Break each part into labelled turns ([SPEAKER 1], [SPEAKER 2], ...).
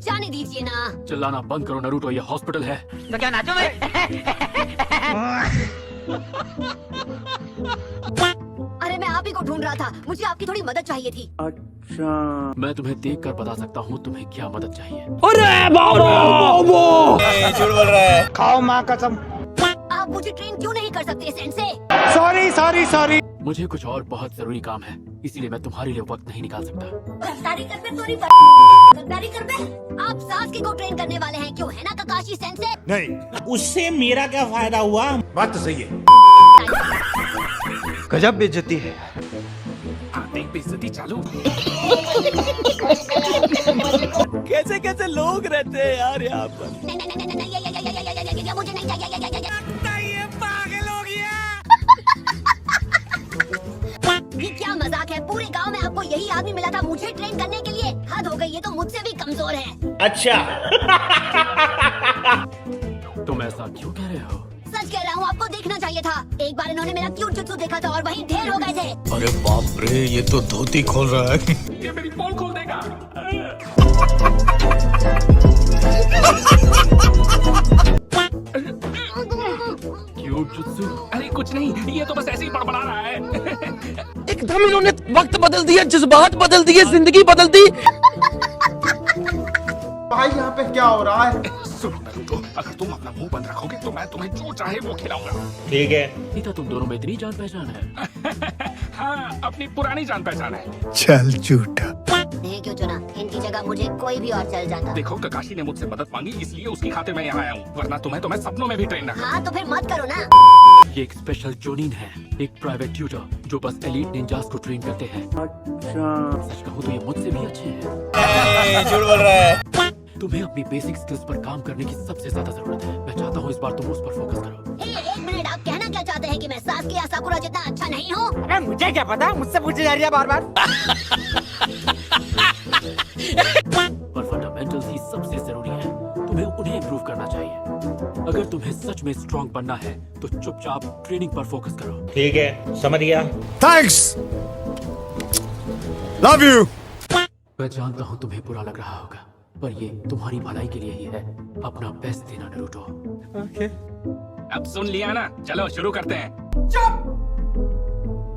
[SPEAKER 1] जाने दीजिए ना।
[SPEAKER 2] चिल्लाना बंद करो नरूटो, ये हॉस्पिटल है।
[SPEAKER 3] तो क्या नाचो मैं?
[SPEAKER 1] अरे मैं आप ही को ढूंढ रहा था, मुझे आपकी थोड़ी मदद चाहिए थी।
[SPEAKER 4] अच्छा,
[SPEAKER 2] मैं तुम्हें देख कर बता सकता हूँ तुम्हें क्या मदद चाहिए।
[SPEAKER 4] अरे बाबू
[SPEAKER 5] झूठ बोल रहा है।
[SPEAKER 4] खाओ माँ कसम।
[SPEAKER 1] आप मुझे ट्रेन क्यों नहीं कर सकते सेंसे?
[SPEAKER 4] Sorry sorry sorry.
[SPEAKER 2] मुझे कुछ और बहुत जरूरी काम है, इसीलिए मैं तुम्हारे लिए वक्त नहीं निकाल सकता।
[SPEAKER 1] गद्दारी कर पे तोरी गद्दारी कर पे। आप सासके को ट्रेन करने वाले हैं क्यों, है ना ककाशी सेंसे?
[SPEAKER 5] नहीं,
[SPEAKER 6] उससे मेरा क्या फायदा हुआ?
[SPEAKER 5] बात तो सही है।
[SPEAKER 4] गजब बेइज्जती है।
[SPEAKER 2] देख बेइज्जती चालू।
[SPEAKER 5] कैसे कैसे लोग रहते हैं यार यहाँ पर।
[SPEAKER 1] नहीं नहीं नहीं नहीं नहीं, ये मुझे नहीं चाहिए।
[SPEAKER 5] ये पागल हो गया।
[SPEAKER 1] ये क्या मजाक है, पूरे गांव में आपको यही आदमी मिला था मुझे ट्रेन करने के लिए? हद हो गई, ये तो मुझसे भी कमजोर है।
[SPEAKER 6] अच्छा।
[SPEAKER 2] तुम ऐसा क्यों कह रहे हो?
[SPEAKER 1] सच कह रहा हूँ, आपको देखना चाहिए था। एक बार इन्होंने मेरा क्यूट जुत्सु देखा था और वहीं ढेर हो गए थे।
[SPEAKER 5] अरे बाप रे, ये तो धोती खोल रहा है।
[SPEAKER 2] ये मेरी पोल खोल देगा। Cute jutsu? अरे कुछ नहीं, ये तो बस ऐसे ही बड़बड़ा रहा है।
[SPEAKER 4] एकदम इन्होंने वक्त बदल दिया, जज्बात बदल दिए, जिंदगी बदल दी।
[SPEAKER 7] भाई यहाँ पे क्या हो रहा है?
[SPEAKER 2] सुनो नरूटो, अगर तुम अपना मुंह बंद रखोगे तो मैं तुम्हें जो चाहे वो खिलाऊंगा।
[SPEAKER 6] ठीक है।
[SPEAKER 2] सीता तुम दोनों में इतनी जान पहचान है। हाँ, अपनी पुरानी जान पहचान है।
[SPEAKER 5] चल झूठा।
[SPEAKER 1] नहीं क्यों चुना, इनकी जगह मुझे कोई भी और चल जाता।
[SPEAKER 2] देखो ककाशी ने मुझसे मदद मांगी, इसलिए उसकी खातिर मैं यहाँ आया हूँ, वरना तुम्हें तो मैं सपनों में भी ट्रेन रखा।
[SPEAKER 1] हाँ तो फिर मत करो ना।
[SPEAKER 2] ये एक स्पेशल जोनिन है, एक प्राइवेट ट्यूटर जो बस एलीट निंजास को ट्रेन करते हैं।
[SPEAKER 4] अच्छा,
[SPEAKER 2] सच कहूँ तो ये मुझसे भी अच्छे हैं।
[SPEAKER 5] झूठ बोल रहा है।
[SPEAKER 2] तुम्हें अपनी बेसिक स्किल्स पर काम करने की सबसे ज्यादा जरूरत है। मैं चाहता हूँ इस बार तुम उस पर फोकस करो।
[SPEAKER 1] एक मिनट, आप कहना क्या चाहते हैं कि मैं सासकी या साकुरा जितना अच्छा नहीं हूँ?
[SPEAKER 3] अरे मुझे क्या पता, मुझसे पूछे जा रही है बार बार।
[SPEAKER 2] पर फंडामेंटल्स ही सबसे जरूरी है, तुम्हें उन्हें इम्प्रूव करना चाहिए। अगर तुम्हें सच में स्ट्रॉन्ग बनना है तो चुपचाप ट्रेनिंग पर फोकस करो।
[SPEAKER 6] ठीक है, समझ गया।
[SPEAKER 5] Thanks, love you.
[SPEAKER 2] मैं जानता हूँ तुम्हें बुरा लग रहा होगा, पर ये तुम्हारी भलाई के लिए ही है। अपना बेस्ट देना नरूटो। अब सुन लिया ना, चलो शुरू करते हैं।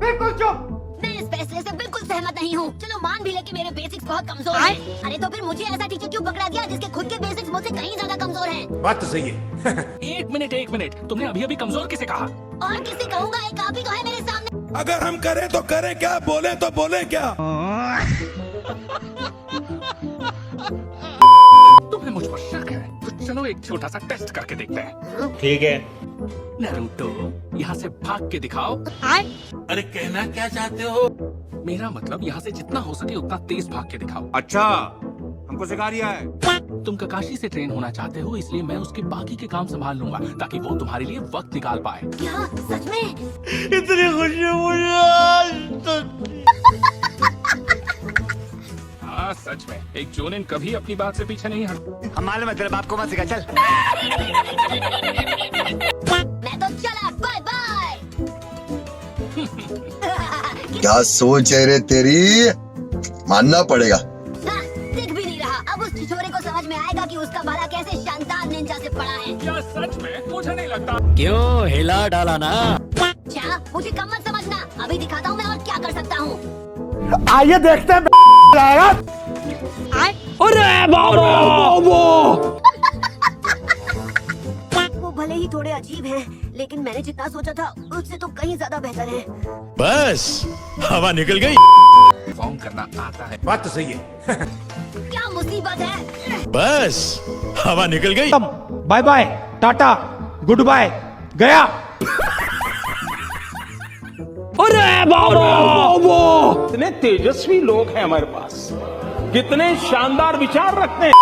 [SPEAKER 7] बिल्कुल चुप।
[SPEAKER 1] मैं इस फैसले से बिल्कुल सहमत नहीं हूँ। चलो मान भी ले कि मेरे बेसिक्स बहुत कमजोर हैं। अरे तो फिर मुझे ऐसा टीचर क्यों पकड़ा दिया जिसके खुद के बेसिक्स मुझसे कहीं ज्यादा कमजोर हैं?
[SPEAKER 5] बात तो सही है।
[SPEAKER 2] एक मिनट, तुमने अभी अभी कमजोर किसे कहा?
[SPEAKER 1] और किसे कहूँगा, एक आप ही तो है मेरे सामने।
[SPEAKER 8] अगर हम करें तो करें क्या, बोले तो बोले क्या।
[SPEAKER 2] तुम्हें मुझ पर शक है तो चलो एक छोटा सा टेस्ट करके देखते हैं।
[SPEAKER 6] ठीक है।
[SPEAKER 2] नरूटो, यहाँ से भाग के दिखाओ।
[SPEAKER 8] अरे कहना क्या चाहते हो?
[SPEAKER 2] मेरा मतलब यहाँ से जितना हो सके उतना तेज भाग के दिखाओ।
[SPEAKER 7] अच्छा, हमको सिखा रिया है।
[SPEAKER 2] तुम ककाशी से ट्रेन होना चाहते हो, इसलिए मैं उसके बाकी के काम संभाल लूंगा ताकि वो तुम्हारे लिए वक्त निकाल पाए।
[SPEAKER 1] क्या सच में?
[SPEAKER 5] इतनी खुशी मुझे आज तक।
[SPEAKER 2] हाँ सच में, एक जोनिन कभी अपनी बात से पीछे नहीं हट।
[SPEAKER 5] हम मालूम है तेरे बाप को मत सिखा, चल।
[SPEAKER 1] मैं तो चला, बाय बाय।
[SPEAKER 9] क्या सोच है रे तेरी, मानना पड़ेगा।
[SPEAKER 1] हाँ, दिख भी नहीं रहा। अब उस छिछोरे को समझ में आएगा कि उसका भाला कैसे शानदार निंजा से पड़ा है।
[SPEAKER 2] क्या सच में? मुझे नहीं लगता।
[SPEAKER 4] क्यों हिला डाला ना?
[SPEAKER 1] अच्छा, मुझे कम मत समझना, अभी दिखाता हूँ मैं और क्या कर सकता हूँ।
[SPEAKER 4] आइए देखते हैं। अरे बाबू
[SPEAKER 1] वो भले ही थोड़े अजीब हैं, लेकिन मैंने जितना सोचा था उससे तो कहीं ज्यादा बेहतर है।
[SPEAKER 5] बस हवा निकल गई।
[SPEAKER 2] फॉर्म करना आता है।
[SPEAKER 5] बात तो सही है।
[SPEAKER 1] क्या मुसीबत है।
[SPEAKER 5] बस हवा निकल गई।
[SPEAKER 4] Bye bye, ta ta, goodbye, गया। अरे बाबू
[SPEAKER 6] कितने तेजस्वी लोग हैं हमारे पास, कितने शानदार विचार रखते हैं।